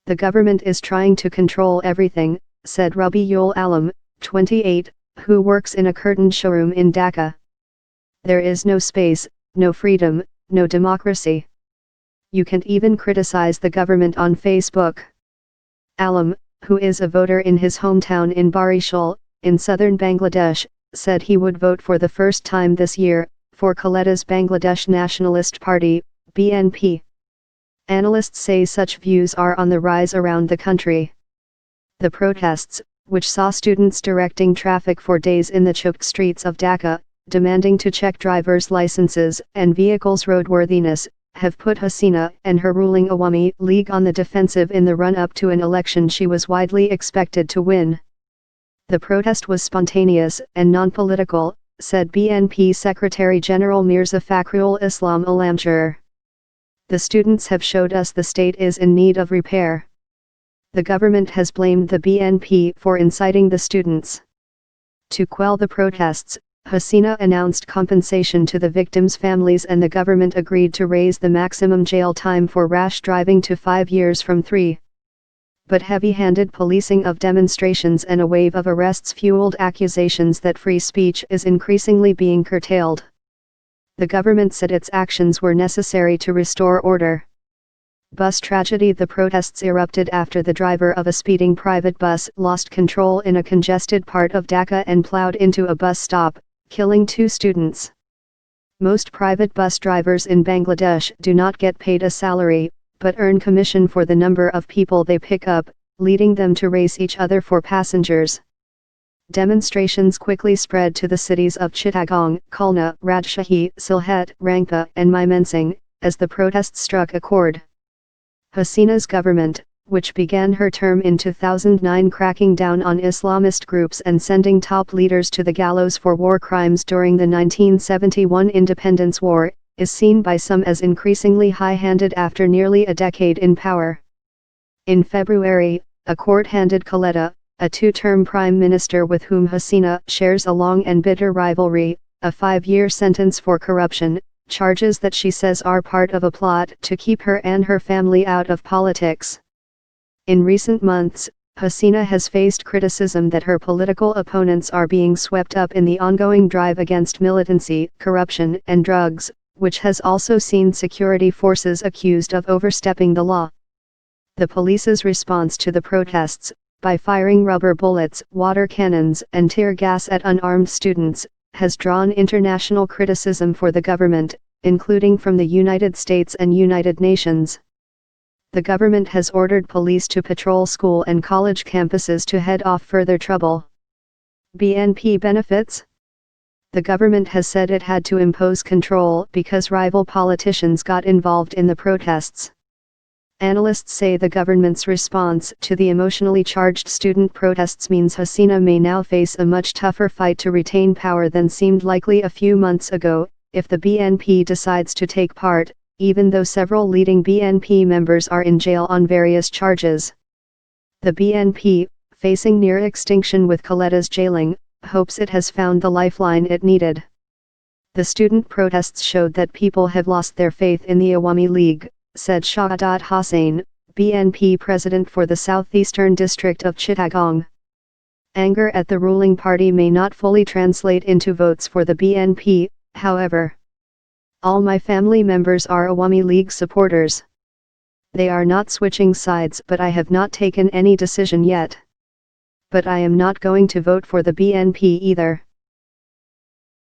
The government is trying to control everything, said Rabiul Alam, 28, who works in a curtain showroom in Dhaka. There is no space, no freedom, no democracy. You can't even criticize the government on Facebook. Alam, who is a voter in his hometown in Barishal, in southern Bangladesh, said he would vote for the first time this year, for Khaleda's Bangladesh Nationalist Party, BNP. Analysts say such views are on the rise around the country. The protests, which saw students directing traffic for days in the choked streets of Dhaka, demanding to check drivers' licenses and vehicles' roadworthiness, have put Hasina and her ruling Awami League on the defensive in the run-up to an election she was widely expected to win. The protest was spontaneous and non-political, said BNP Secretary General Mirza Fakhrul Islam Alamgir. The students have showed us the state is in need of repair. The government has blamed the BNP for inciting the students. To quell the protests, Hasina announced compensation to the victims' families and the government agreed to raise the maximum jail time for rash driving to 5 years from 3. But heavy-handed policing of demonstrations and a wave of arrests fueled accusations that free speech is increasingly being curtailed. The government said its actions were necessary to restore order. Bus tragedy. The protests erupted after the driver of a speeding private bus lost control in a congested part of Dhaka and plowed into a bus stop, killing 2 students. Most private bus drivers in Bangladesh do not get paid a salary, but earn commission for the number of people they pick up, leading them to race each other for passengers. Demonstrations quickly spread to the cities of Chittagong, Khulna, Rajshahi, Sylhet, Rangpa and Mymensingh, as the protests struck a chord. Hasina's government, which began her term in 2009 cracking down on Islamist groups and sending top leaders to the gallows for war crimes during the 1971 Independence War, is seen by some as increasingly high-handed after nearly a decade in power. In February, a court handed Khaleda, a 2-term prime minister with whom Hasina shares a long and bitter rivalry, a 5-year sentence for corruption, charges that she says are part of a plot to keep her and her family out of politics. In recent months, Hasina has faced criticism that her political opponents are being swept up in the ongoing drive against militancy, corruption and drugs, which has also seen security forces accused of overstepping the law. The police's response to the protests, by firing rubber bullets, water cannons and tear gas at unarmed students, has drawn international criticism for the government, including from the United States and United Nations. The government has ordered police to patrol school and college campuses to head off further trouble. BNP benefits? The government has said it had to impose control because rival politicians got involved in the protests. Analysts say the government's response to the emotionally charged student protests means Hasina may now face a much tougher fight to retain power than seemed likely a few months ago, if the BNP decides to take part, even though several leading BNP members are in jail on various charges. The BNP, facing near extinction with Khaleda's jailing, hopes it has found the lifeline it needed. The student protests showed that people have lost their faith in the Awami League, said Shahdat Hossain, BNP president for the southeastern district of Chittagong. Anger at the ruling party may not fully translate into votes for the BNP, however. All my family members are Awami League supporters. They are not switching sides, but I have not taken any decision yet. But I am not going to vote for the BNP either.